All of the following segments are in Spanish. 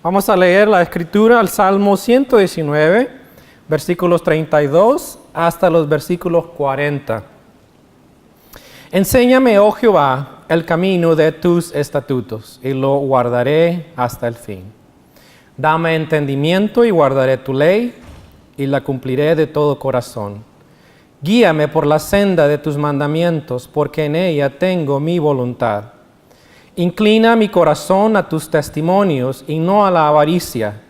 Vamos a leer la escritura al Salmo 119, versículos 32 hasta los versículos 40. Enséñame, oh Jehová, el camino de tus estatutos, y lo guardaré hasta el fin. Dame entendimiento y guardaré tu ley, y la cumpliré de todo corazón. Guíame por la senda de tus mandamientos, porque en ella tengo mi voluntad. Inclina mi corazón a tus testimonios y no a la avaricia.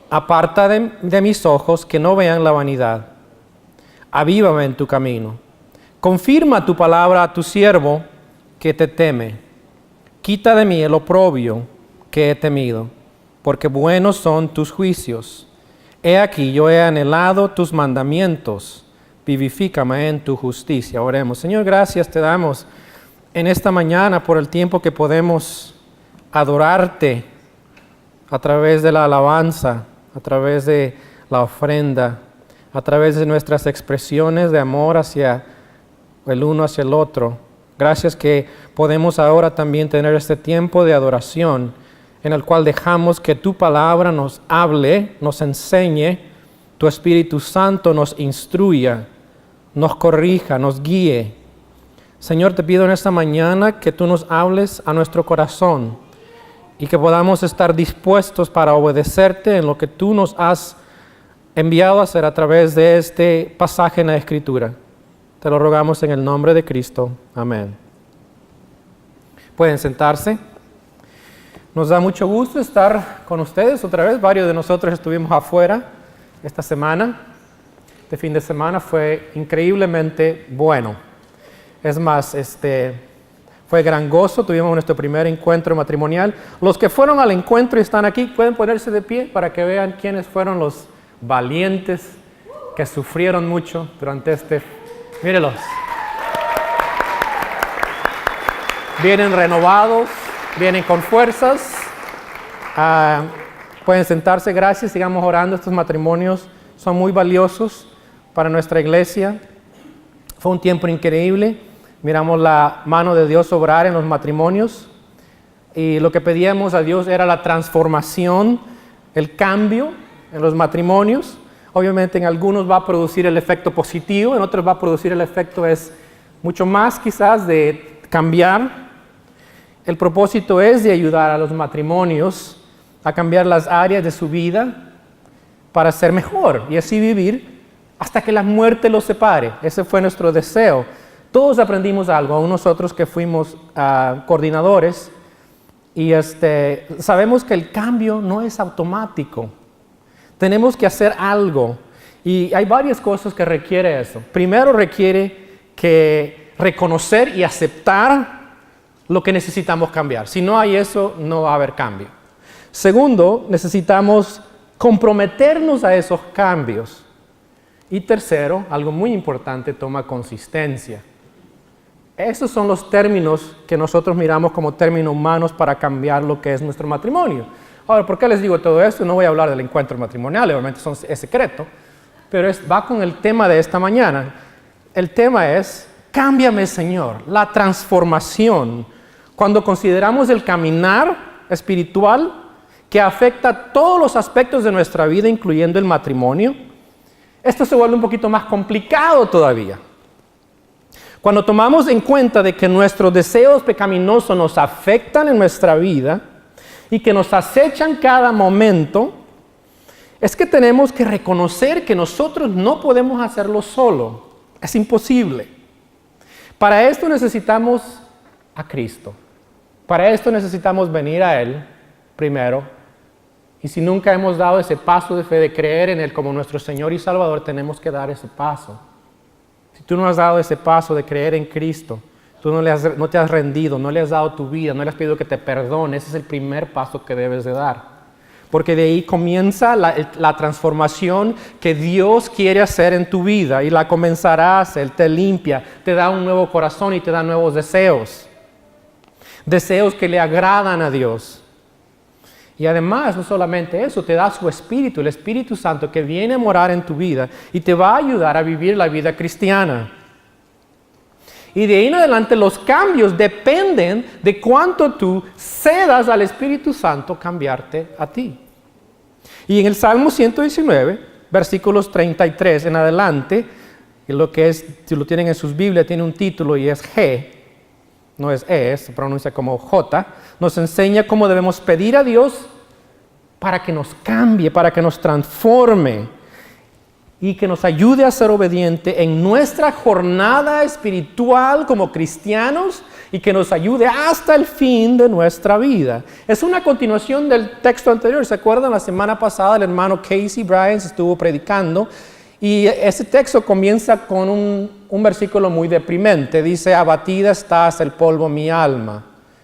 Aparta de mis ojos que no vean la vanidad. Avívame en tu camino. Confirma tu palabra a tu siervo que te teme. Quita de mí el oprobio que he temido, porque buenos son tus juicios. He aquí, yo he anhelado tus mandamientos. Vivifícame en tu justicia. Oremos. Señor, gracias te damos en esta mañana por el tiempo que podemos adorarte a través de la alabanza, a través de la ofrenda, a través de nuestras expresiones de amor hacia el uno hacia el otro. Gracias que podemos ahora también tener este tiempo de adoración en el cual dejamos que tu palabra nos hable, nos enseñe, tu Espíritu Santo nos instruya, nos corrija, nos guíe. Señor, te pido en esta mañana que tú nos hables a nuestro corazón y que podamos estar dispuestos para obedecerte en lo que tú nos has enviado a hacer a través de este pasaje en la Escritura. Te lo rogamos en el nombre de Cristo. Amén. Pueden sentarse. Nos da mucho gusto estar con ustedes otra vez. Varios de nosotros estuvimos afuera esta semana. Este fin de semana fue increíblemente bueno. Es más, fue gran gozo. Tuvimos nuestro primer encuentro matrimonial. Los que fueron al encuentro y están aquí, pueden ponerse de pie para que vean quiénes fueron los valientes que sufrieron mucho durante Mírelos. Vienen renovados, vienen con fuerzas. Pueden sentarse. Gracias. Sigamos orando. Estos matrimonios son muy valiosos para nuestra iglesia. Fue un tiempo increíble. Miramos la mano de Dios obrar en los matrimonios. Y lo que pedíamos a Dios era la transformación, el cambio en los matrimonios. Obviamente en algunos va a producir el efecto positivo, en otros va a producir el efecto es mucho más quizás de cambiar. El propósito es de ayudar a los matrimonios a cambiar las áreas de su vida para ser mejor y así vivir hasta que la muerte los separe. Ese fue nuestro deseo. Todos aprendimos algo, aún nosotros que fuimos coordinadores, y sabemos que el cambio no es automático. Tenemos que hacer algo y hay varias cosas que requiere eso. Primero requiere que reconocer y aceptar lo que necesitamos cambiar. Si no hay eso, no va a haber cambio. Segundo, necesitamos comprometernos a esos cambios. Y tercero, algo muy importante, toma consistencia. Esos son los términos que nosotros miramos como términos humanos para cambiar lo que es nuestro matrimonio. Ahora, ¿por qué les digo todo esto? No voy a hablar del encuentro matrimonial, obviamente es secreto, pero va con el tema de esta mañana. El tema es, cámbiame, Señor, la transformación. Cuando consideramos el caminar espiritual que afecta todos los aspectos de nuestra vida, incluyendo el matrimonio, esto se vuelve un poquito más complicado todavía. Cuando tomamos en cuenta de que nuestros deseos pecaminosos nos afectan en nuestra vida y que nos acechan cada momento, es que tenemos que reconocer que nosotros no podemos hacerlo solo. Es imposible. Para esto necesitamos a Cristo. Para esto necesitamos venir a Él primero. Y si nunca hemos dado ese paso de fe, de creer en Él como nuestro Señor y Salvador, tenemos que dar ese paso. Si tú no has dado ese paso de creer en Cristo, tú no te has rendido, no le has dado tu vida, no le has pedido que te perdone, ese es el primer paso que debes de dar. Porque de ahí comienza la transformación que Dios quiere hacer en tu vida y la comenzará a hacer, te limpia, te da un nuevo corazón y te da nuevos deseos. Deseos que le agradan a Dios. Y además, no solamente eso, te da su Espíritu, el Espíritu Santo que viene a morar en tu vida y te va a ayudar a vivir la vida cristiana. Y de ahí en adelante los cambios dependen de cuánto tú cedas al Espíritu Santo cambiarte a ti. Y en el Salmo 119, versículos 33 en adelante, lo que es, si lo tienen en sus Biblias, tiene un título y es G, no es E, se pronuncia como J, nos enseña cómo debemos pedir a Dios para que nos cambie, para que nos transforme y que nos ayude a ser obediente en nuestra jornada espiritual como cristianos y que nos ayude hasta el fin de nuestra vida. Es una continuación del texto anterior. ¿Se acuerdan? La semana pasada el hermano Casey Bryant estuvo predicando y ese texto comienza con un versículo muy deprimente. Dice, abatida estás el polvo mi alma,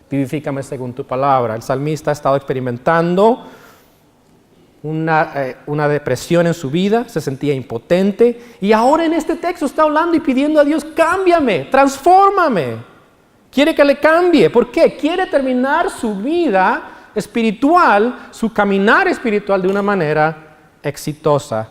vivifícame según tu palabra. El salmista ha estado experimentando una depresión en su vida, se sentía impotente y ahora en este texto está hablando y pidiendo a Dios, cámbiame, transfórmame. Quiere que le cambie. ¿Por qué? Quiere terminar su vida espiritual, su caminar espiritual de una manera exitosa.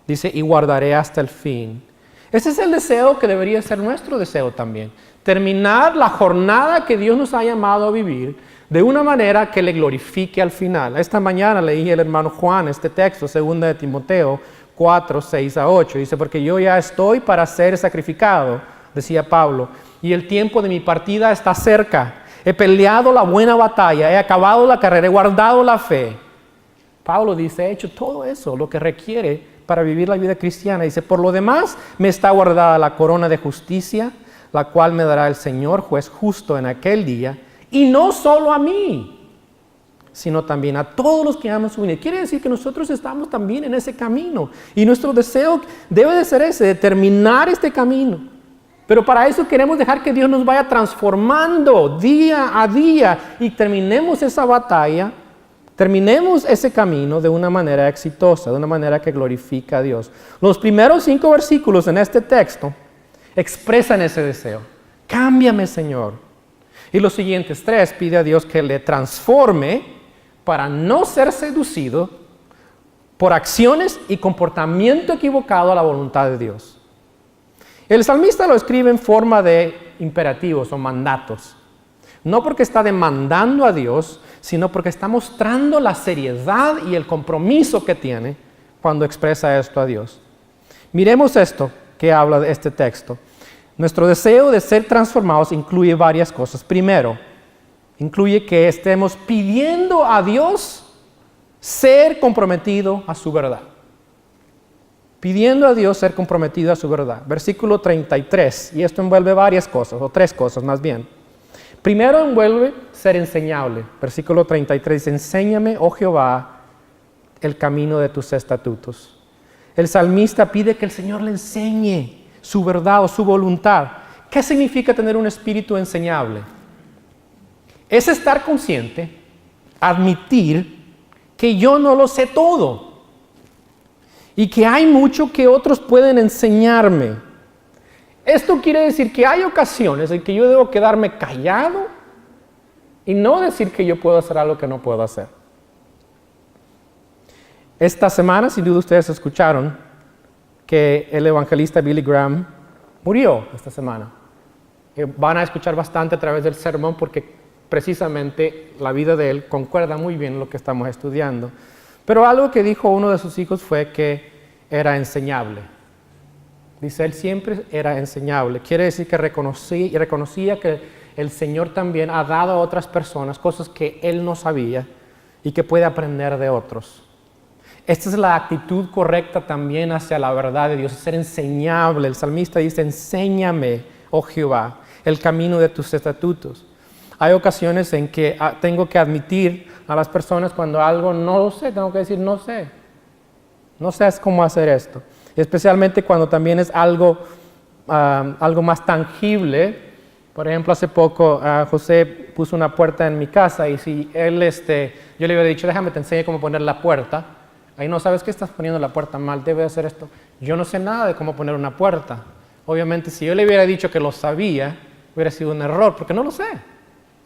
Dice, y guardaré hasta el fin. Ese es el deseo que debería ser nuestro deseo también. Terminar la jornada que Dios nos ha llamado a vivir de una manera que le glorifique al final. Esta mañana leí el hermano Juan este texto, 2 de Timoteo 4, 6 a 8. Dice, porque yo ya estoy para ser sacrificado, decía Pablo, y el tiempo de mi partida está cerca. He peleado la buena batalla, he acabado la carrera, he guardado la fe. Pablo dice, he hecho todo eso, lo que requiere para vivir la vida cristiana. Dice, por lo demás me está guardada la corona de justicia, la cual me dará el Señor, juez justo en aquel día, y no solo a mí, sino también a todos los que aman su vida. Quiere decir que nosotros estamos también en ese camino. Y nuestro deseo debe de ser ese, de terminar este camino. Pero para eso queremos dejar que Dios nos vaya transformando día a día y terminemos esa batalla, terminemos ese camino de una manera exitosa, de una manera que glorifica a Dios. Los primeros 5 versículos en este texto expresan ese deseo. Cámbiame, Señor. Y los siguientes 3 pide a Dios que le transforme para no ser seducido por acciones y comportamiento equivocado a la voluntad de Dios. El salmista lo escribe en forma de imperativos o mandatos. No porque está demandando a Dios, sino porque está mostrando la seriedad y el compromiso que tiene cuando expresa esto a Dios. Miremos esto que habla de este texto. Nuestro deseo de ser transformados incluye varias cosas. Primero, incluye que estemos pidiendo a Dios ser comprometido a su verdad. Pidiendo a Dios ser comprometido a su verdad. Versículo 33, y esto envuelve varias cosas, o 3 cosas más bien. Primero envuelve ser enseñable. Versículo 33 dice, enséñame, oh Jehová, el camino de tus estatutos. El salmista pide que el Señor le enseñe su verdad o su voluntad. ¿Qué significa tener un espíritu enseñable? Es estar consciente, admitir que yo no lo sé todo y que hay mucho que otros pueden enseñarme. Esto quiere decir que hay ocasiones en que yo debo quedarme callado y no decir que yo puedo hacer algo que no puedo hacer. Esta semana, sin duda ustedes escucharon que el evangelista Billy Graham murió esta semana. Van a escuchar bastante a través del sermón porque precisamente la vida de él concuerda muy bien con lo que estamos estudiando. Pero algo que dijo uno de sus hijos fue que era enseñable. Dice, él siempre era enseñable. Quiere decir que reconocía que el Señor también ha dado a otras personas cosas que él no sabía y que puede aprender de otros. Esta es la actitud correcta también hacia la verdad de Dios, es ser enseñable. El salmista dice, enséñame, oh Jehová, el camino de tus estatutos. Hay ocasiones en que tengo que admitir a las personas cuando algo no lo sé, tengo que decir, no sé cómo hacer esto. Y especialmente cuando también es algo más tangible. Por ejemplo, hace poco José puso una puerta en mi casa y si él, yo le hubiera dicho, déjame te enseñe cómo poner la puerta. Ahí no, ¿sabes qué? Estás poniendo la puerta mal, debe hacer esto. Yo no sé nada de cómo poner una puerta. Obviamente, si yo le hubiera dicho que lo sabía, hubiera sido un error, porque no lo sé.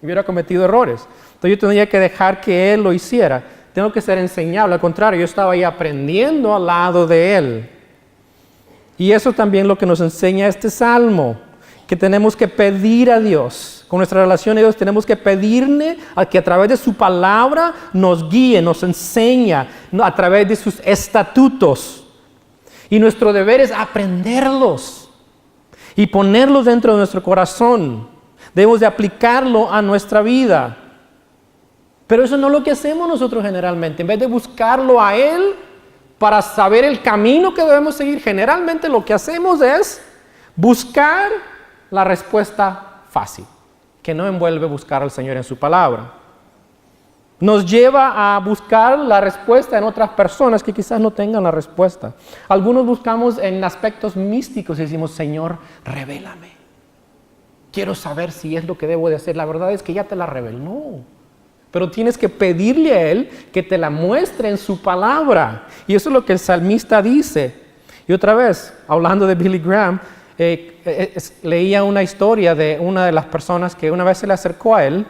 Hubiera cometido errores. Entonces yo tendría que dejar que él lo hiciera. Tengo que ser enseñable. Al contrario, yo estaba ahí aprendiendo al lado de él. Y eso también es lo que nos enseña este salmo. que tenemos que pedir a Dios. Con nuestra relación a Dios tenemos que pedirle a que a través de su palabra nos guíe, nos enseña, a través de sus estatutos. Y nuestro deber es aprenderlos y ponerlos dentro de nuestro corazón. Debemos de aplicarlo a nuestra vida. Pero eso no es lo que hacemos nosotros generalmente. En vez de buscarlo a Él para saber el camino que debemos seguir, generalmente lo que hacemos es buscar la respuesta fácil, que no envuelve buscar al Señor en su palabra. Nos lleva a buscar la respuesta en otras personas que quizás no tengan la respuesta. Algunos buscamos en aspectos místicos y decimos, Señor, revélame. Quiero saber si es lo que debo de hacer. La verdad es que ya te la reveló. No. Pero tienes que pedirle a Él que te la muestre en su palabra. Y eso es lo que el salmista dice. Y otra vez, hablando de Billy Graham, leía una historia de una de las personas que una vez se le acercó a él.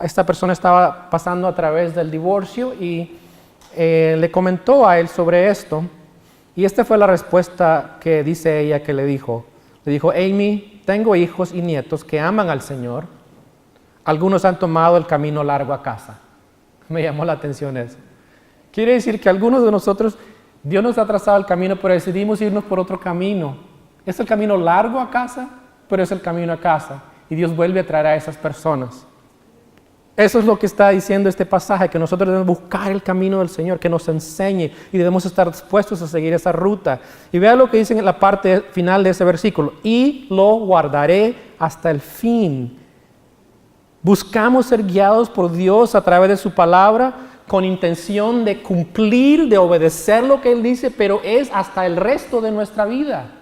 Esta persona estaba pasando a través del divorcio y le comentó a él sobre esto. Y esta fue la respuesta que dice ella que le dijo. Le dijo, Amy, tengo hijos y nietos que aman al Señor. Algunos han tomado el camino largo a casa. Me llamó la atención eso. Quiere decir que algunos de nosotros, Dios nos ha trazado el camino, pero decidimos irnos por otro camino. Es el camino largo a casa, pero es el camino a casa. Y Dios vuelve a traer a esas personas. Eso es lo que está diciendo este pasaje, que nosotros debemos buscar el camino del Señor, que nos enseñe y debemos estar dispuestos a seguir esa ruta. Y vea lo que dice en la parte final de ese versículo. Y lo guardaré hasta el fin. Buscamos ser guiados por Dios a través de su palabra con intención de cumplir, de obedecer lo que Él dice, pero es hasta el resto de nuestra vida.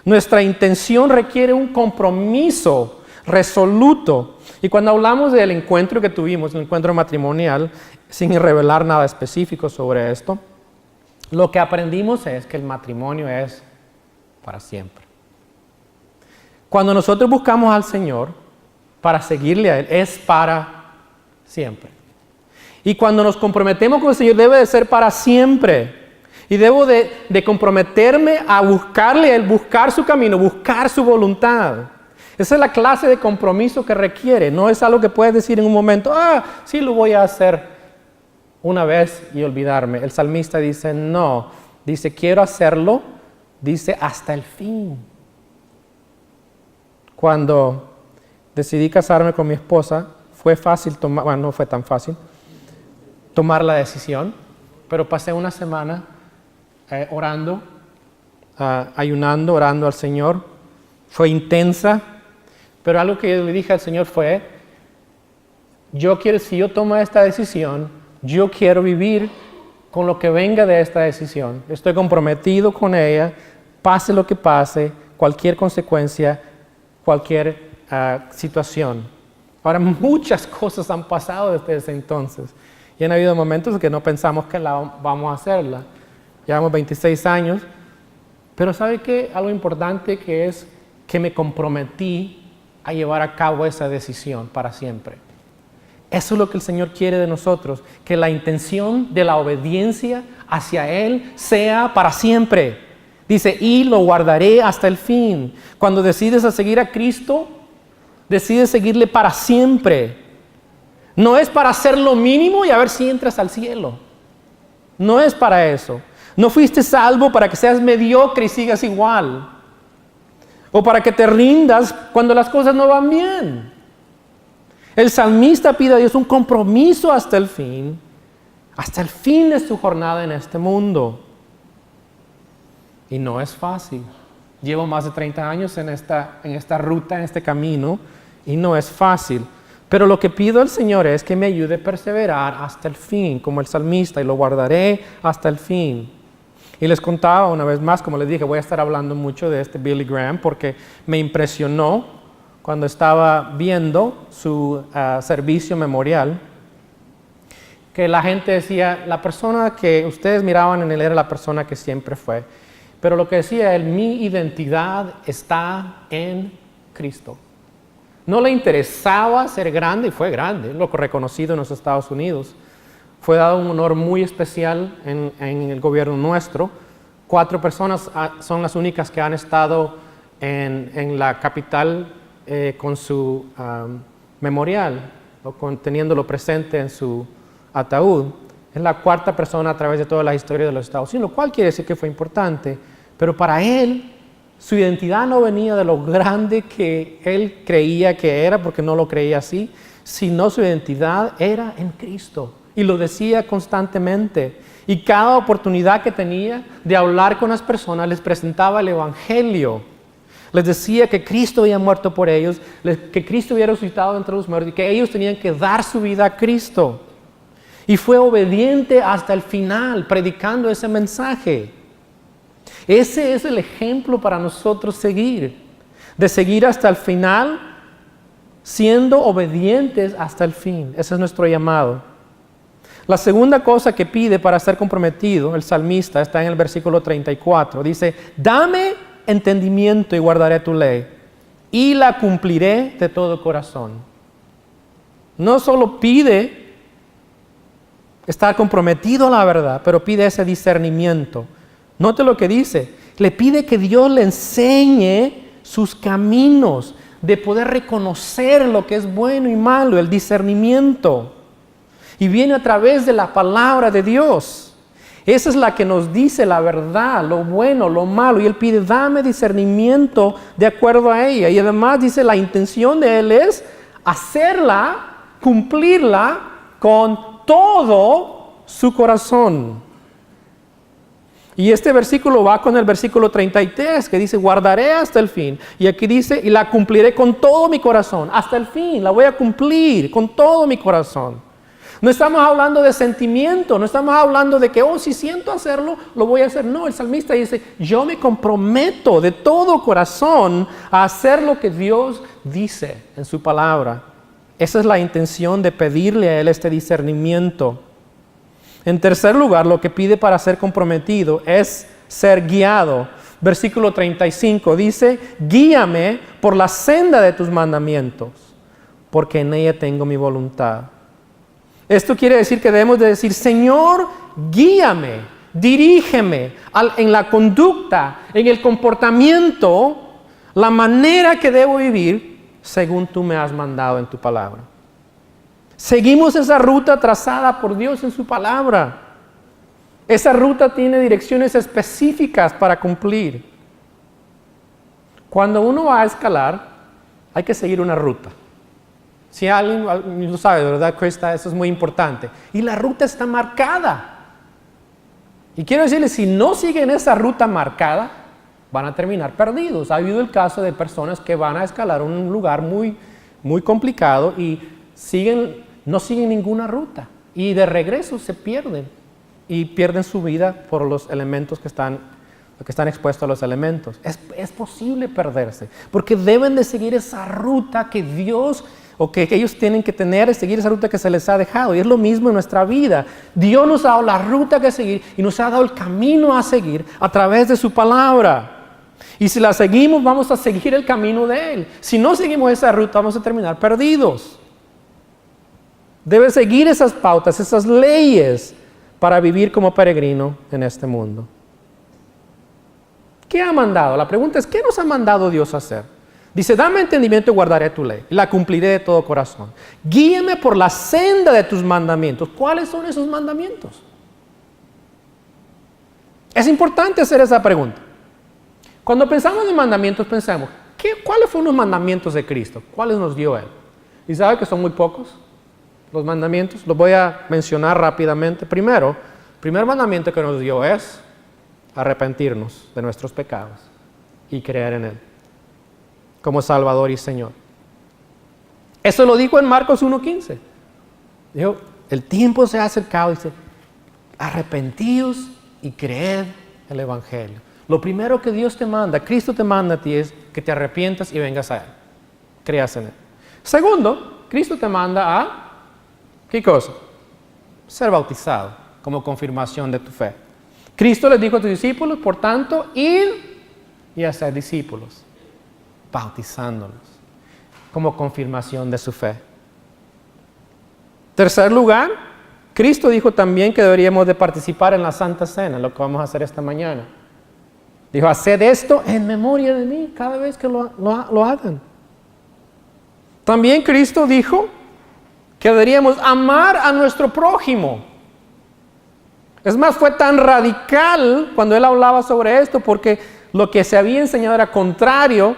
Nuestra intención requiere un compromiso resoluto. Y cuando hablamos del encuentro que tuvimos, el encuentro matrimonial, sin revelar nada específico sobre esto, lo que aprendimos es que el matrimonio es para siempre. Cuando nosotros buscamos al Señor para seguirle a Él, es para siempre. Y cuando nos comprometemos con el Señor, debe de ser para siempre. Y debo de comprometerme a buscarle a Él, buscar su camino, buscar su voluntad. Esa es la clase de compromiso que requiere. No es algo que puedes decir en un momento, sí lo voy a hacer una vez y olvidarme. El salmista dice, no. Dice, quiero hacerlo. Dice, hasta el fin. Cuando decidí casarme con mi esposa, fue fácil tomar, bueno, no fue tan fácil tomar la decisión, pero pasé una semana orando, ayunando, orando al Señor. Fue intensa, pero algo que yo le dije al Señor fue, si yo tomo esta decisión, yo quiero vivir con lo que venga de esta decisión. Estoy comprometido con ella, pase lo que pase, cualquier consecuencia, cualquier situación. Ahora, muchas cosas han pasado desde ese entonces y han habido momentos que no pensamos que vamos a hacerla. Llevamos 26 años, pero ¿sabe qué? Algo importante que es que me comprometí a llevar a cabo esa decisión para siempre. Eso es lo que el Señor quiere de nosotros, que la intención de la obediencia hacia Él sea para siempre. Dice, y lo guardaré hasta el fin. Cuando decides a seguir a Cristo, decides seguirle para siempre. No es para hacer lo mínimo y a ver si entras al cielo. No es para eso. No fuiste salvo para que seas mediocre y sigas igual. O para que te rindas cuando las cosas no van bien. El salmista pide a Dios un compromiso hasta el fin de su jornada en este mundo. Y no es fácil. Llevo más de 30 años en esta ruta, en este camino, y no es fácil. Pero lo que pido al Señor es que me ayude a perseverar hasta el fin, como el salmista, y lo guardaré hasta el fin. Y les contaba una vez más, como les dije, voy a estar hablando mucho de este Billy Graham, porque me impresionó cuando estaba viendo su servicio memorial, que la gente decía, la persona que ustedes miraban en él era la persona que siempre fue. Pero lo que decía él, mi identidad está en Cristo. No le interesaba ser grande, y fue grande, lo reconocido en los Estados Unidos. Fue dado un honor muy especial en el gobierno nuestro. 4 personas son las únicas que han estado en la capital con su memorial, o teniéndolo presente en su ataúd. Es la cuarta persona a través de toda la historia de los Estados Unidos, lo cual quiere decir que fue importante. Pero para él, su identidad no venía de lo grande que él creía que era, porque no lo creía así, sino su identidad era en Cristo. Y lo decía constantemente. Y cada oportunidad que tenía de hablar con las personas, les presentaba el Evangelio. Les decía que Cristo había muerto por ellos, que Cristo había resucitado entre los muertos y que ellos tenían que dar su vida a Cristo. Y fue obediente hasta el final, predicando ese mensaje. Ese es el ejemplo para nosotros seguir, de seguir hasta el final, siendo obedientes hasta el fin. Ese es nuestro llamado. La segunda cosa que pide para ser comprometido, el salmista, está en el versículo 34. Dice, dame entendimiento y guardaré tu ley, y la cumpliré de todo corazón. No solo pide estar comprometido a la verdad, pero pide ese discernimiento. Note lo que dice, le pide que Dios le enseñe sus caminos, de poder reconocer lo que es bueno y malo, el discernimiento. Y viene a través de la palabra de Dios. Esa es la que nos dice la verdad, lo bueno, lo malo. Y Él pide, dame discernimiento de acuerdo a ella. Y además dice, la intención de Él es hacerla, cumplirla con todo su corazón. Y este versículo va con el versículo 33, que dice, guardaré hasta el fin. Y aquí dice, y la cumpliré con todo mi corazón. Hasta el fin, la voy a cumplir con todo mi corazón. No estamos hablando de sentimiento, no estamos hablando de que, si siento hacerlo, lo voy a hacer. No, el salmista dice, yo me comprometo de todo corazón a hacer lo que Dios dice en su palabra. Esa es la intención de pedirle a Él este discernimiento. En tercer lugar, lo que pide para ser comprometido es ser guiado. Versículo 35 dice, guíame por la senda de tus mandamientos, porque en ella tengo mi voluntad. Esto quiere decir que debemos de decir, Señor, guíame, dirígeme en la conducta, en el comportamiento, la manera que debo vivir según tú me has mandado en tu palabra. Seguimos esa ruta trazada por Dios en su palabra. Esa ruta tiene direcciones específicas para cumplir. Cuando uno va a escalar, hay que seguir una ruta. Si alguien lo sabe, ¿verdad, Krista? Eso es muy importante. Y la ruta está marcada. Y quiero decirles, si no siguen esa ruta marcada, van a terminar perdidos. Ha habido el caso de personas que van a escalar un lugar muy, muy complicado y no siguen ninguna ruta. Y de regreso se pierden. Y pierden su vida por los elementos que están expuestos a los elementos. Es posible perderse. Porque deben de seguir esa ruta que Dios o que ellos tienen que tener, es seguir esa ruta que se les ha dejado. Y es lo mismo en nuestra vida. Dios nos ha dado la ruta que seguir y nos ha dado el camino a seguir a través de su palabra. Y si la seguimos, vamos a seguir el camino de Él. Si no seguimos esa ruta, vamos a terminar perdidos. Debes seguir esas pautas, esas leyes para vivir como peregrino en este mundo. ¿Qué ha mandado? La pregunta es, ¿qué nos ha mandado Dios a hacer? Dice, dame entendimiento y guardaré tu ley, y la cumpliré de todo corazón. Guíame por la senda de tus mandamientos. ¿Cuáles son esos mandamientos? Es importante hacer esa pregunta. Cuando pensamos en mandamientos, pensamos, ¿cuáles fueron los mandamientos de Cristo? ¿Cuáles nos dio Él? ¿Y sabe que son muy pocos los mandamientos? Los voy a mencionar rápidamente. Primero, el primer mandamiento que nos dio es arrepentirnos de nuestros pecados y creer en Él como Salvador y Señor. Eso lo dijo en Marcos 1:15. Dijo, el tiempo se ha acercado, dice, arrepentíos y creed el Evangelio. Lo primero que Dios te manda, Cristo te manda a ti, es que te arrepientas y vengas a Él. Creas en Él. Segundo, Cristo te manda a, ¿qué cosa? Ser bautizado como confirmación de tu fe. Cristo les dijo a tus discípulos, por tanto, id y hacer discípulos, bautizándolos como confirmación de su fe. Tercer lugar, Cristo dijo también que deberíamos de participar en la Santa Cena, lo que vamos a hacer esta mañana. Dijo, haced esto en memoria de mí cada vez que lo hagan. También Cristo dijo que deberíamos amar a nuestro prójimo. Es más, fue tan radical cuando Él hablaba sobre esto porque lo que se había enseñado era contrario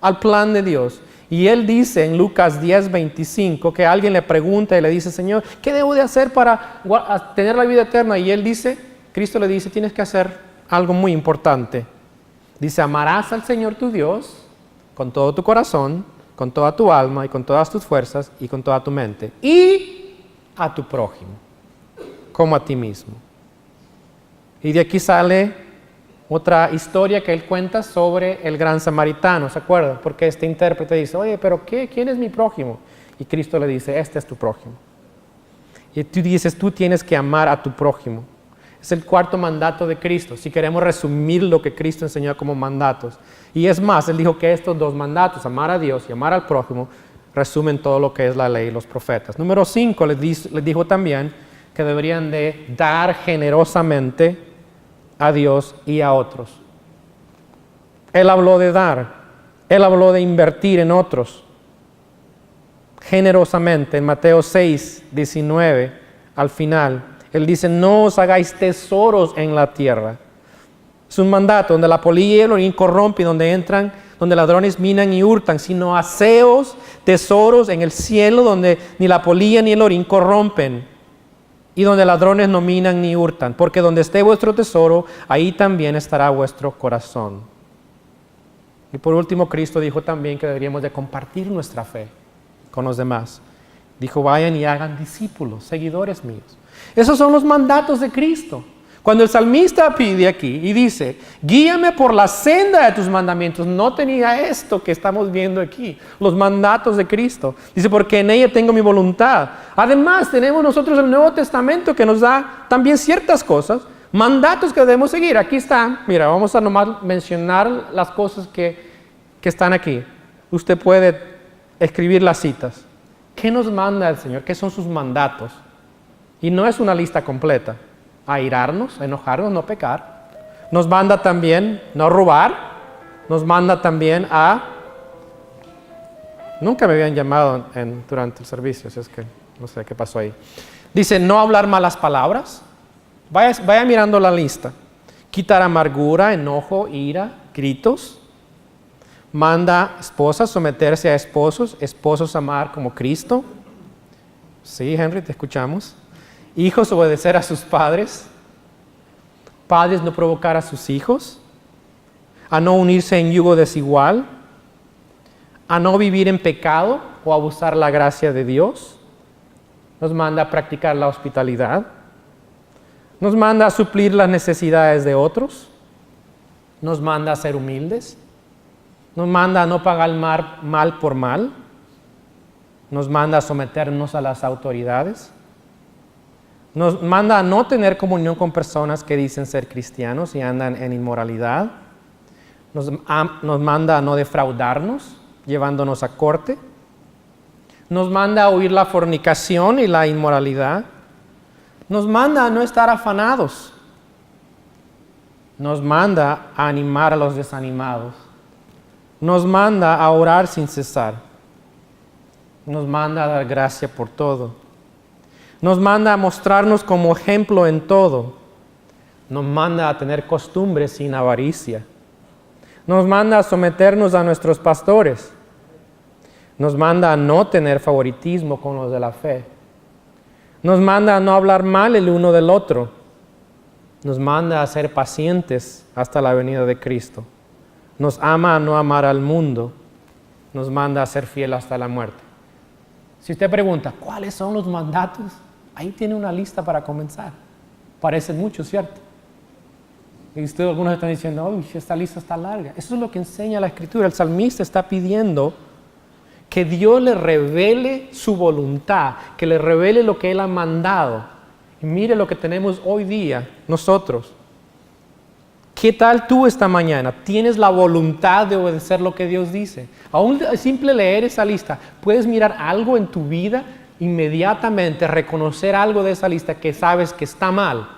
al plan de Dios. Y Él dice en Lucas 10:25 que alguien le pregunta y le dice, Señor, ¿qué debo de hacer para tener la vida eterna? Y Él dice, Cristo le dice, tienes que hacer algo muy importante. Dice, amarás al Señor tu Dios con todo tu corazón, con toda tu alma y con todas tus fuerzas y con toda tu mente. Y a tu prójimo, como a ti mismo. Y de aquí sale otra historia que él cuenta sobre el gran samaritano, ¿se acuerdan? Porque este intérprete dice, oye, pero ¿quién es mi prójimo? Y Cristo le dice, este es tu prójimo. Y tú dices, tú tienes que amar a tu prójimo. Es el cuarto mandato de Cristo, si queremos resumir lo que Cristo enseñó como mandatos. Y es más, Él dijo que estos dos mandatos, amar a Dios y amar al prójimo, resumen todo lo que es la ley y los profetas. Número 5, les dijo también que deberían de dar generosamente a Dios y a otros. Él habló de dar, Él habló de invertir en otros generosamente. En Mateo 6:19 al final, Él dice, no os hagáis tesoros en la tierra. Es un mandato donde la polilla y el orín corrompen, donde ladrones minan y hurtan, sino haceos tesoros en el cielo donde ni la polilla ni el orín corrompen. Y donde ladrones no minan ni hurtan, porque donde esté vuestro tesoro, ahí también estará vuestro corazón. Y por último, Cristo dijo también que deberíamos de compartir nuestra fe con los demás. Dijo, vayan y hagan discípulos, seguidores míos. Esos son los mandatos de Cristo. Cuando el salmista pide aquí y dice, guíame por la senda de tus mandamientos, no tenía esto que estamos viendo aquí, los mandatos de Cristo. Dice, porque en ella tengo mi voluntad. Además, tenemos nosotros el Nuevo Testamento que nos da también ciertas cosas, mandatos que debemos seguir. Aquí están, mira, vamos a nomás mencionar las cosas que están aquí. Usted puede escribir las citas. ¿Qué nos manda el Señor? ¿Qué son sus mandatos? Y no es una lista completa. A airarnos, a enojarnos, no pecar. Nos manda también no robar. Nos manda también a... Nunca me habían llamado durante el servicio, así es que no sé qué pasó ahí. Dice, no hablar malas palabras. Vaya mirando la lista. Quitar amargura, enojo, ira, gritos. Manda esposas someterse a esposos, esposos amar como Cristo. Sí, Henry, te escuchamos. Hijos obedecer a sus padres, padres no provocar a sus hijos, a no unirse en yugo desigual, a no vivir en pecado o abusar la gracia de Dios. Nos manda a practicar la hospitalidad, nos manda a suplir las necesidades de otros, nos manda a ser humildes, nos manda a no pagar mal por mal, nos manda a someternos a las autoridades. Nos manda a no tener comunión con personas que dicen ser cristianos y andan en inmoralidad. Nos manda a no defraudarnos, llevándonos a corte. Nos manda a huir la fornicación y la inmoralidad. Nos manda a no estar afanados. Nos manda a animar a los desanimados. Nos manda a orar sin cesar. Nos manda a dar gracia por todo. Nos manda a mostrarnos como ejemplo en todo. Nos manda a tener costumbres sin avaricia. Nos manda a someternos a nuestros pastores. Nos manda a no tener favoritismo con los de la fe. Nos manda a no hablar mal el uno del otro. Nos manda a ser pacientes hasta la venida de Cristo. Nos ama a no amar al mundo. Nos manda a ser fiel hasta la muerte. Si usted pregunta, ¿cuáles son los mandatos? Ahí tiene una lista para comenzar. Parecen muchos, ¿cierto? Y ustedes algunos están diciendo, uy, esta lista está larga. Eso es lo que enseña la Escritura. El salmista está pidiendo que Dios le revele su voluntad, que le revele lo que Él ha mandado. Y mire lo que tenemos hoy día nosotros. ¿Qué tal tú esta mañana? ¿Tienes la voluntad de obedecer lo que Dios dice? Aún simple leer esa lista, puedes mirar algo en tu vida, inmediatamente reconocer algo de esa lista que sabes que está mal.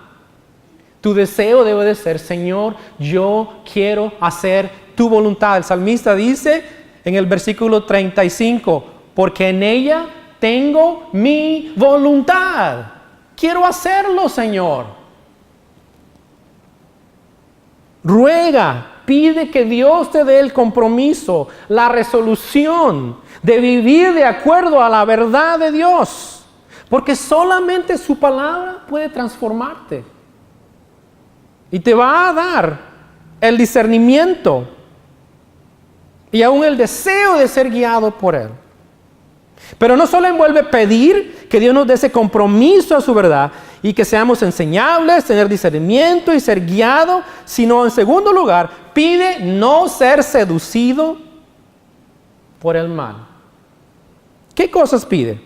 Tu deseo debe de ser, Señor, yo quiero hacer tu voluntad. El salmista dice en el versículo 35, porque en ella tengo mi voluntad. Quiero hacerlo, Señor. Ruega, pide que Dios te dé el compromiso, la resolución de vivir de acuerdo a la verdad de Dios. Porque solamente su palabra puede transformarte. Y te va a dar el discernimiento y aún el deseo de ser guiado por Él. Pero no solo envuelve pedir que Dios nos dé ese compromiso a su verdad y que seamos enseñables, tener discernimiento y ser guiados, sino en segundo lugar, pide no ser seducido por el mal. ¿Qué cosas pide?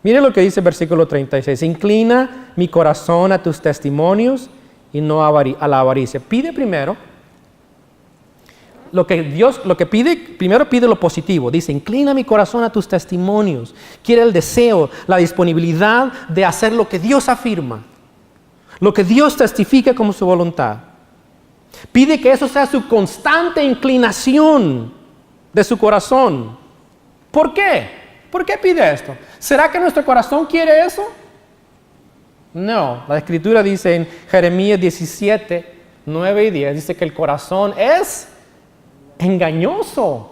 Mire lo que dice el versículo 36. Inclina mi corazón a tus testimonios y no a la avaricia. Pide primero lo que pide, primero pide lo positivo. Dice, inclina mi corazón a tus testimonios. Quiere el deseo, la disponibilidad de hacer lo que Dios afirma, lo que Dios testifica como su voluntad. Pide que eso sea su constante inclinación de su corazón. ¿Por qué? ¿Por qué pide esto? ¿Será que nuestro corazón quiere eso? No, la Escritura dice en Jeremías 17, 9 y 10, dice que el corazón es engañoso,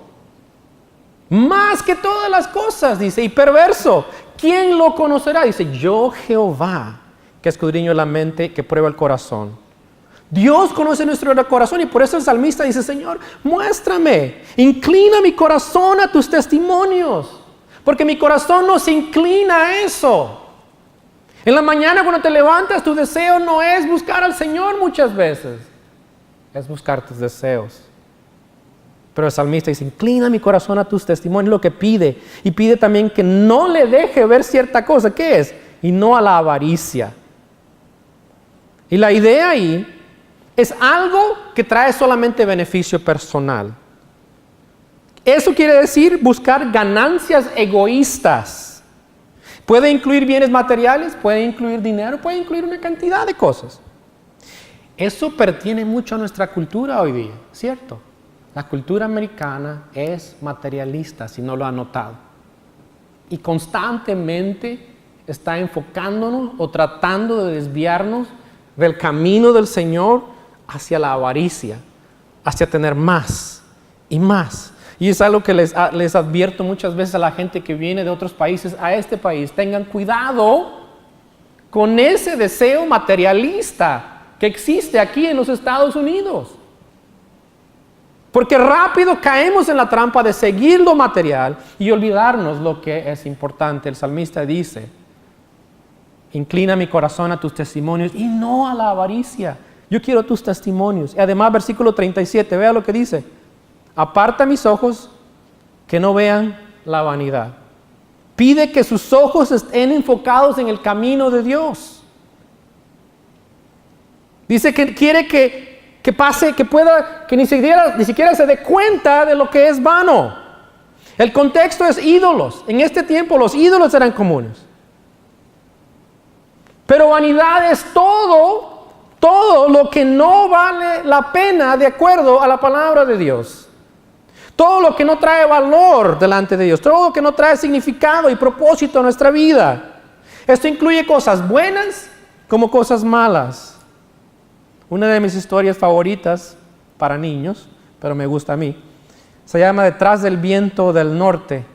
más que todas las cosas, dice, y perverso. ¿Quién lo conocerá? Dice, yo Jehová, que escudriño la mente, que prueba el corazón. Dios conoce nuestro corazón y por eso el salmista dice, Señor, muéstrame, inclina mi corazón a tus testimonios, porque mi corazón no se inclina a eso. En la mañana cuando te levantas, tu deseo no es buscar al Señor muchas veces, es buscar tus deseos. Pero el salmista dice, inclina mi corazón a tus testimonios, lo que pide. Y pide también que no le deje ver cierta cosa. ¿Qué es? Y no a la avaricia. Y la idea ahí es algo que trae solamente beneficio personal. Eso quiere decir buscar ganancias egoístas. Puede incluir bienes materiales, puede incluir dinero, puede incluir una cantidad de cosas. Eso pertiene mucho a nuestra cultura hoy día, ¿cierto? La cultura americana es materialista, si no lo han notado. Y constantemente está enfocándonos o tratando de desviarnos del camino del Señor hacia la avaricia, hacia tener más y más. Y es algo que les advierto muchas veces a la gente que viene de otros países a este país. Tengan cuidado con ese deseo materialista que existe aquí en los Estados Unidos. Porque rápido caemos en la trampa de seguir lo material y olvidarnos lo que es importante. El salmista dice, inclina mi corazón a tus testimonios y no a la avaricia. Yo quiero tus testimonios. Y además, versículo 37, vea lo que dice. Aparta mis ojos que no vean la vanidad. Pide que sus ojos estén enfocados en el camino de Dios. Dice que quiere que pase, que ni siquiera se dé cuenta de lo que es vano. El contexto es ídolos. En este tiempo los ídolos eran comunes. Pero vanidad es todo lo que no vale la pena de acuerdo a la palabra de Dios. Todo lo que no trae valor delante de Dios, todo lo que no trae significado y propósito a nuestra vida. Esto incluye cosas buenas como cosas malas. Una de mis historias favoritas para niños, pero me gusta a mí, se llama Detrás del viento del norte,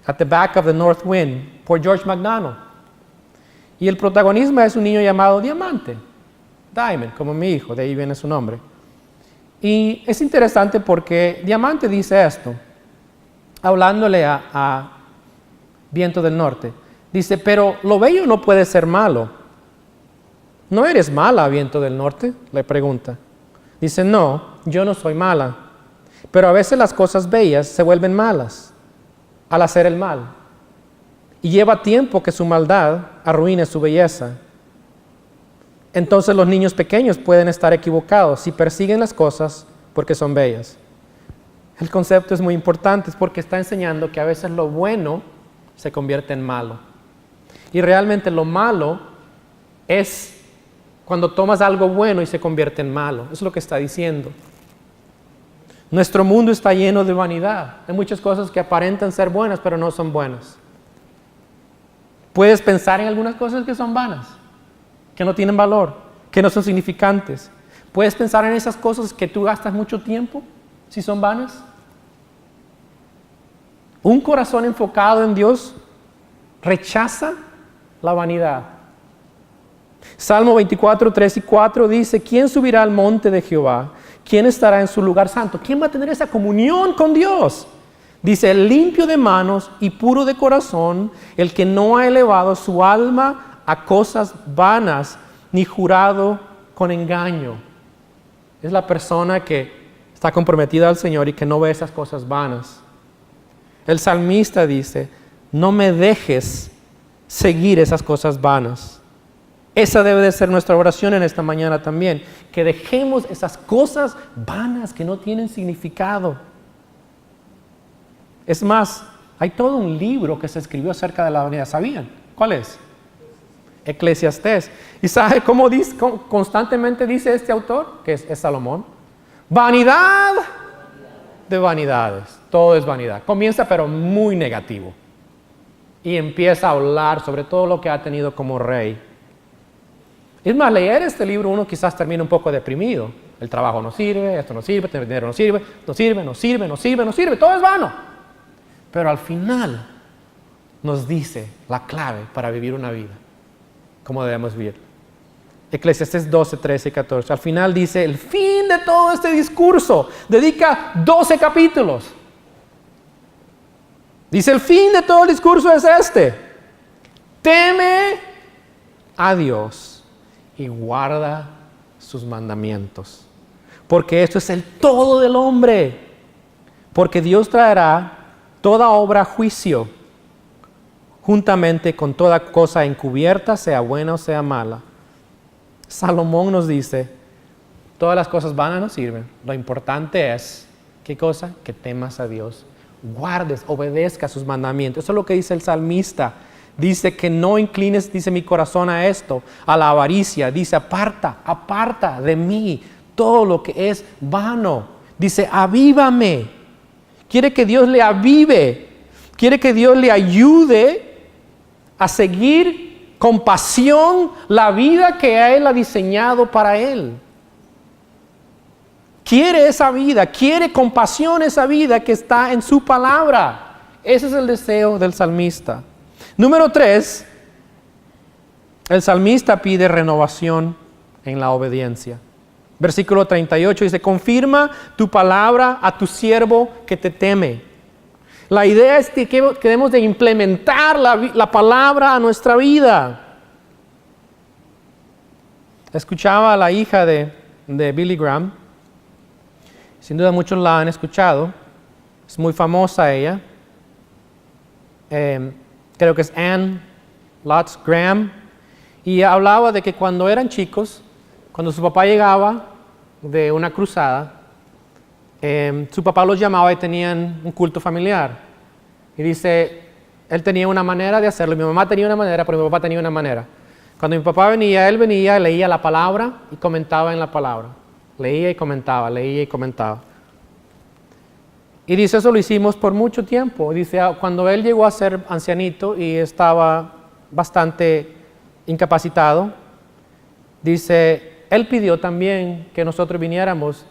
At the Back of the North Wind, por George MacDonald. Y el protagonista es un niño llamado Diamante, Diamond, como mi hijo, de ahí viene su nombre. Y es interesante porque Diamante dice esto, hablándole a Viento del Norte. Dice, pero lo bello no puede ser malo. ¿No eres mala, Viento del Norte?, le pregunta. Dice, no, yo no soy mala, pero a veces las cosas bellas se vuelven malas al hacer el mal. Y lleva tiempo que su maldad arruine su belleza. Entonces los niños pequeños pueden estar equivocados si persiguen las cosas porque son bellas. El concepto es muy importante, es porque está enseñando que a veces lo bueno se convierte en malo. Y realmente lo malo es Cuando tomas algo bueno y se convierte en malo. Eso es lo que está diciendo. Nuestro mundo está lleno de vanidad. Hay muchas cosas que aparentan ser buenas, pero no son buenas. Puedes pensar en algunas cosas que son vanas, que no tienen valor, que no son significantes. Puedes pensar en esas cosas que tú gastas mucho tiempo, si son vanas. Un corazón enfocado en Dios rechaza la vanidad. Salmo 24, 3 y 4 dice: ¿quién subirá al monte de Jehová? ¿Quién estará en su lugar santo? ¿Quién va a tener esa comunión con Dios? Dice: el limpio de manos y puro de corazón, el que no ha elevado su alma a cosas vanas, ni jurado con engaño. Es la persona que está comprometida al Señor y que no ve esas cosas vanas. El salmista dice: no me dejes seguir esas cosas vanas. Esa debe de ser nuestra oración en esta mañana también, que dejemos esas cosas vanas que no tienen significado. Es más, hay todo un libro que se escribió acerca de la vanidad. ¿Sabían? ¿Cuál es? Eclesiastés. ¿Y sabe cómo constantemente dice este autor? Que es Salomón. Vanidad de vanidades. Todo es vanidad. Comienza pero muy negativo. Y empieza a hablar sobre todo lo que ha tenido como rey. Es más, leer este libro uno quizás termina un poco deprimido. El trabajo no sirve, esto no sirve, el dinero no sirve, no sirve, todo es vano. Pero al final nos dice la clave para vivir una vida, cómo debemos vivir. Eclesiastés 12, 13 y 14. Al final dice, el fin de todo este discurso, dedica 12 capítulos. Dice, el fin de todo el discurso es este: teme a Dios y guarda sus mandamientos, porque esto es el todo del hombre, porque Dios traerá toda obra a juicio, juntamente con toda cosa encubierta, sea buena o sea mala. Salomón nos dice, todas las cosas vanas no sirven, lo importante es, ¿qué cosa? Que temas a Dios, guardes, obedezcas sus mandamientos. Eso es lo que dice el salmista. Dice que no inclines, dice, mi corazón a esto, a la avaricia. Dice, aparta de mí todo lo que es vano. Dice, avívame. Quiere que Dios le avive. Quiere que Dios le ayude a seguir con pasión la vida que Él ha diseñado para Él. Quiere esa vida, quiere con pasión esa vida que está en su palabra. Ese es el deseo del salmista. Número 3, el salmista pide renovación en la obediencia. Versículo 38 dice, confirma tu palabra a tu siervo que te teme. La idea es que debemos de implementar la palabra a nuestra vida. Escuchaba a la hija de Billy Graham. Sin duda muchos la han escuchado. Es muy famosa ella. Creo que es Ann Lotz Graham. Y hablaba de que cuando eran chicos, cuando su papá llegaba de una cruzada, su papá los llamaba y tenían un culto familiar. Y dice, él tenía una manera de hacerlo, mi mamá tenía una manera, pero mi papá tenía una manera. Cuando mi papá venía, él venía, leía la palabra y comentaba en la palabra. Leía y comentaba, leía y comentaba. Y dice, eso lo hicimos por mucho tiempo. Dice, cuando él llegó a ser ancianito y estaba bastante incapacitado, dice, él pidió también que nosotros viniéramos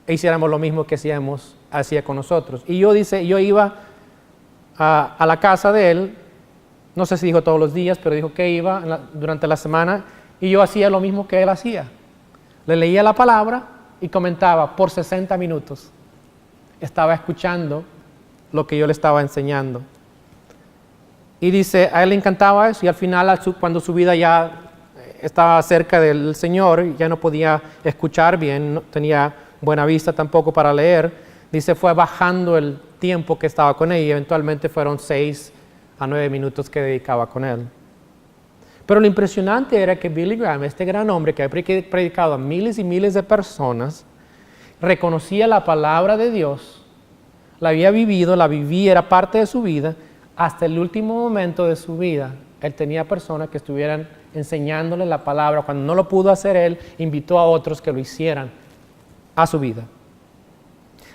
e hiciéramos lo mismo que hacía con nosotros. Y yo iba a la casa de él, no sé si dijo todos los días, pero dijo que iba durante la semana y yo hacía lo mismo que él hacía. Le leía la palabra y comentaba por 60 minutos. Estaba escuchando lo que yo le estaba enseñando. Y dice, a él le encantaba eso y al final cuando su vida ya estaba cerca del Señor, ya no podía escuchar bien, no tenía buena vista tampoco para leer, dice, fue bajando el tiempo que estaba con él y eventualmente fueron 6 a 9 minutos que dedicaba con él. Pero lo impresionante era que Billy Graham, este gran hombre que había predicado a miles y miles de personas, reconocía la palabra de Dios, la había vivido, la vivía, era parte de su vida, hasta el último momento de su vida. Él tenía personas que estuvieran enseñándole la palabra. Cuando no lo pudo hacer él, invitó a otros que lo hicieran a su vida.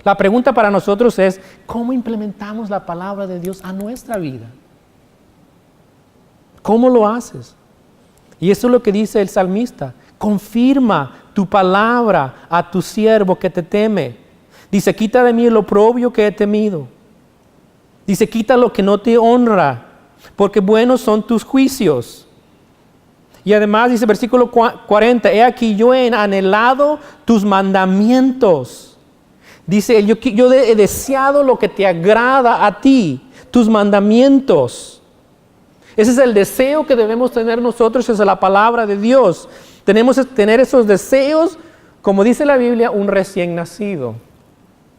La pregunta para nosotros es, ¿cómo implementamos la palabra de Dios a nuestra vida? ¿Cómo lo haces? Y eso es lo que dice el salmista. Confirma tu palabra a tu siervo que te teme. Dice, quita de mí el oprobio que he temido. Dice, quita lo que no te honra, porque buenos son tus juicios. Y además dice versículo 40, he aquí yo he anhelado tus mandamientos. Dice, yo he deseado lo que te agrada a ti, tus mandamientos. Ese es el deseo que debemos tener nosotros, es la palabra de Dios. Tenemos que tener esos deseos, como dice la Biblia, un recién nacido.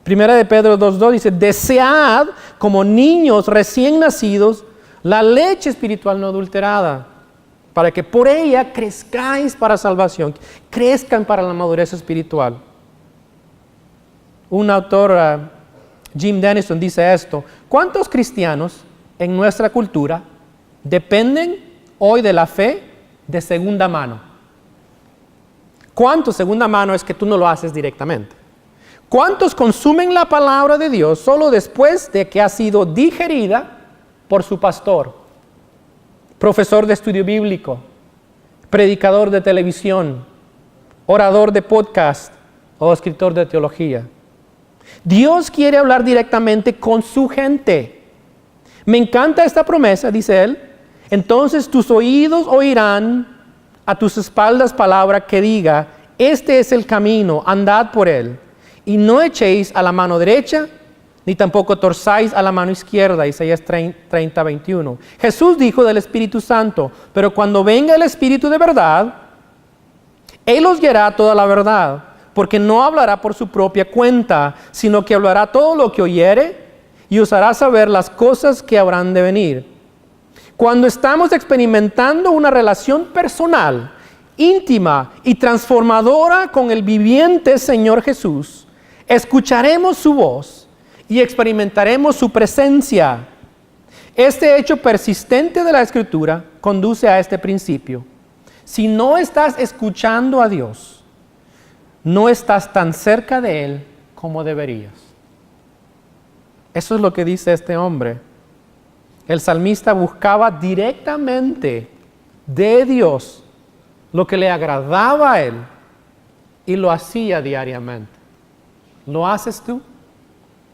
Primera de Pedro 2:2 dice, desead como niños recién nacidos la leche espiritual no adulterada, para que por ella crezcáis para salvación, crezcan para la madurez espiritual. Un autor, Jim Denison, dice esto: ¿cuántos cristianos en nuestra cultura dependen hoy de la fe de segunda mano? ¿Cuántos segunda mano es que tú no lo haces directamente? ¿Cuántos consumen la palabra de Dios solo después de que ha sido digerida por su pastor, profesor de estudio bíblico, predicador de televisión, orador de podcast o escritor de teología? Dios quiere hablar directamente con su gente. Me encanta esta promesa, dice él. Entonces tus oídos oirán a tus espaldas palabra que diga, este es el camino, andad por él. Y no echéis a la mano derecha, ni tampoco torzáis a la mano izquierda. Isaías 30:21. Jesús dijo del Espíritu Santo, pero cuando venga el Espíritu de verdad, Él os guiará a toda la verdad, porque no hablará por su propia cuenta, sino que hablará todo lo que oyere y os hará saber las cosas que habrán de venir. Cuando estamos experimentando una relación personal, íntima y transformadora con el viviente Señor Jesús, escucharemos su voz y experimentaremos su presencia. Este hecho persistente de la Escritura conduce a este principio. Si no estás escuchando a Dios, no estás tan cerca de Él como deberías. Eso es lo que dice este hombre. El salmista buscaba directamente de Dios lo que le agradaba a Él y lo hacía diariamente. ¿Lo haces tú?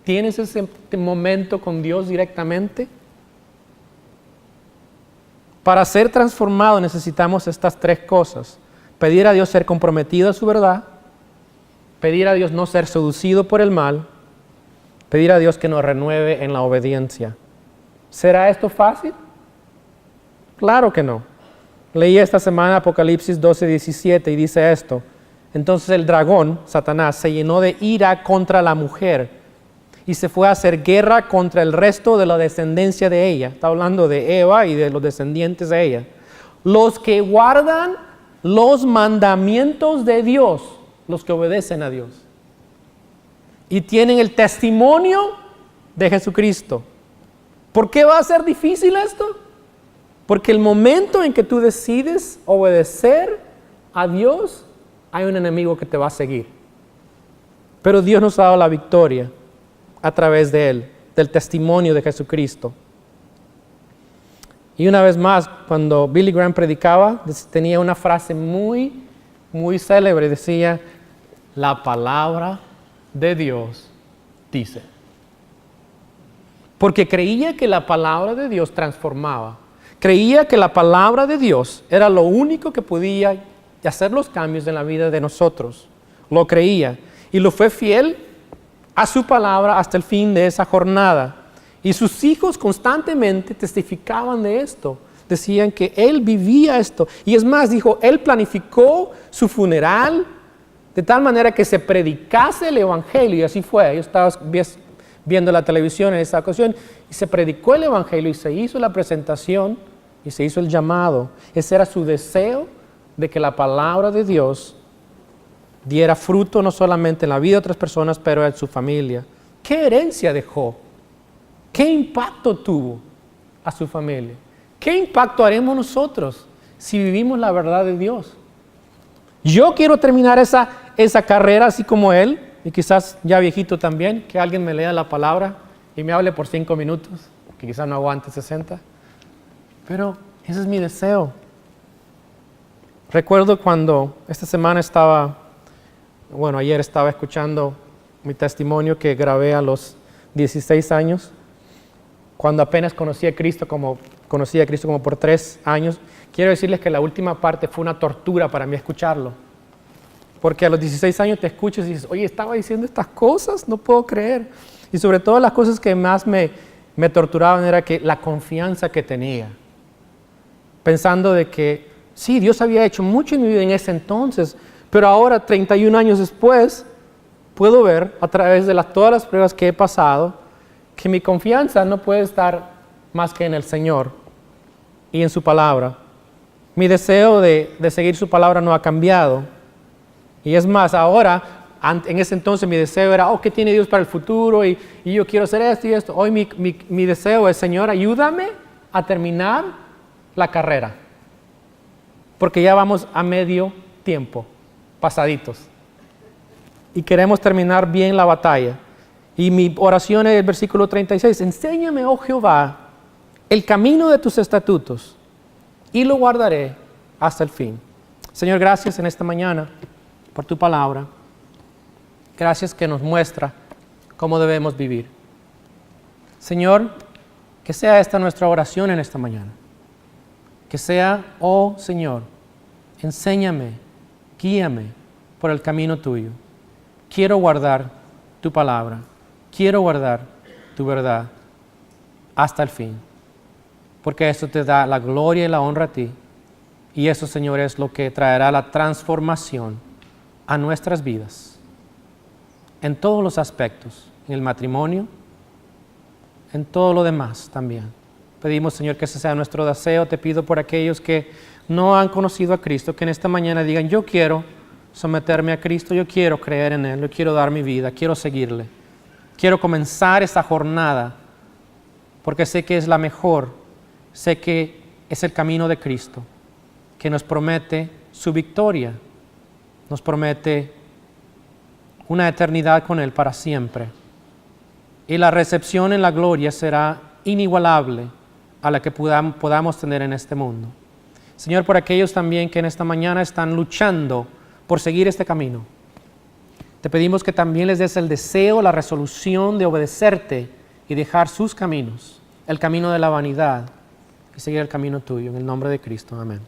¿Tienes ese momento con Dios directamente? Para ser transformado necesitamos estas tres cosas. Pedir a Dios ser comprometido a su verdad. Pedir a Dios no ser seducido por el mal. Pedir a Dios que nos renueve en la obediencia. ¿Será esto fácil? Claro que no. Leí esta semana Apocalipsis 12:17 y dice esto. Entonces el dragón, Satanás, se llenó de ira contra la mujer y se fue a hacer guerra contra el resto de la descendencia de ella. Está hablando de Eva y de los descendientes de ella. Los que guardan los mandamientos de Dios, los que obedecen a Dios. Y tienen el testimonio de Jesucristo. ¿Por qué va a ser difícil esto? Porque el momento en que tú decides obedecer a Dios, hay un enemigo que te va a seguir. Pero Dios nos ha dado la victoria a través de Él, del testimonio de Jesucristo. Y una vez más, cuando Billy Graham predicaba, tenía una frase muy, muy célebre. Decía, la palabra de Dios dice. Porque creía que la palabra de Dios transformaba. Creía que la palabra de Dios era lo único que podía hacer los cambios en la vida de nosotros. Lo creía. Y lo fue fiel a su palabra hasta el fin de esa jornada. Y sus hijos constantemente testificaban de esto. Decían que él vivía esto. Y es más, dijo, él planificó su funeral de tal manera que se predicase el evangelio. Y así fue. Yo estaba viendo la televisión en esa ocasión y se predicó el evangelio y se hizo la presentación y se hizo el llamado. Ese era su deseo, de que la palabra de Dios diera fruto no solamente en la vida de otras personas, pero en su familia. ¿Qué herencia dejó? ¿Qué impacto tuvo a su familia? ¿Qué impacto haremos nosotros si vivimos la verdad de Dios. Yo quiero terminar esa carrera así como Él, y quizás ya viejito también, que alguien me lea la palabra y me hable por 5 minutos, que quizás no aguante 60. Pero ese es mi deseo. Recuerdo cuando esta semana ayer estaba escuchando mi testimonio que grabé a los 16 años, cuando apenas conocí a Cristo como por 3 años. Quiero decirles que la última parte fue una tortura para mí escucharlo. Porque a los 16 años te escuchas y dices, oye, estaba diciendo estas cosas, no puedo creer. Y sobre todo las cosas que más me torturaban era que la confianza que tenía. Pensando de que, sí, Dios había hecho mucho en mi vida en ese entonces, pero ahora, 31 años después, puedo ver a través de todas las pruebas que he pasado, que mi confianza no puede estar más que en el Señor y en su palabra. Mi deseo de seguir su palabra no ha cambiado. Y es más, ahora, en ese entonces mi deseo era, ¿qué tiene Dios para el futuro? Y yo quiero hacer esto y esto. Hoy mi deseo es, Señor, ayúdame a terminar la carrera. Porque ya vamos a medio tiempo, pasaditos. Y queremos terminar bien la batalla. Y mi oración es el versículo 36. Enséñame, oh Jehová, el camino de tus estatutos, y lo guardaré hasta el fin. Señor, gracias en esta mañana por tu palabra. Gracias que nos muestra cómo debemos vivir. Señor, que sea esta nuestra oración en esta mañana. Que sea, oh Señor, enséñame, guíame por el camino tuyo. Quiero guardar tu palabra. Quiero guardar tu verdad hasta el fin. Porque eso te da la gloria y la honra a ti. Y eso, Señor, es lo que traerá la transformación a nuestras vidas. En todos los aspectos. En el matrimonio. En todo lo demás también. Pedimos, Señor, que ese sea nuestro deseo. Te pido por aquellos que no han conocido a Cristo, que en esta mañana digan, yo quiero someterme a Cristo, yo quiero creer en Él, yo quiero dar mi vida, quiero seguirle. Quiero comenzar esta jornada porque sé que es la mejor, sé que es el camino de Cristo, que nos promete su victoria, nos promete una eternidad con Él para siempre. Y la recepción en la gloria será inigualable a la que podamos tener en este mundo. Señor, por aquellos también que en esta mañana están luchando por seguir este camino, te pedimos que también les des el deseo, la resolución de obedecerte y dejar sus caminos, el camino de la vanidad, y seguir el camino tuyo. En el nombre de Cristo. Amén.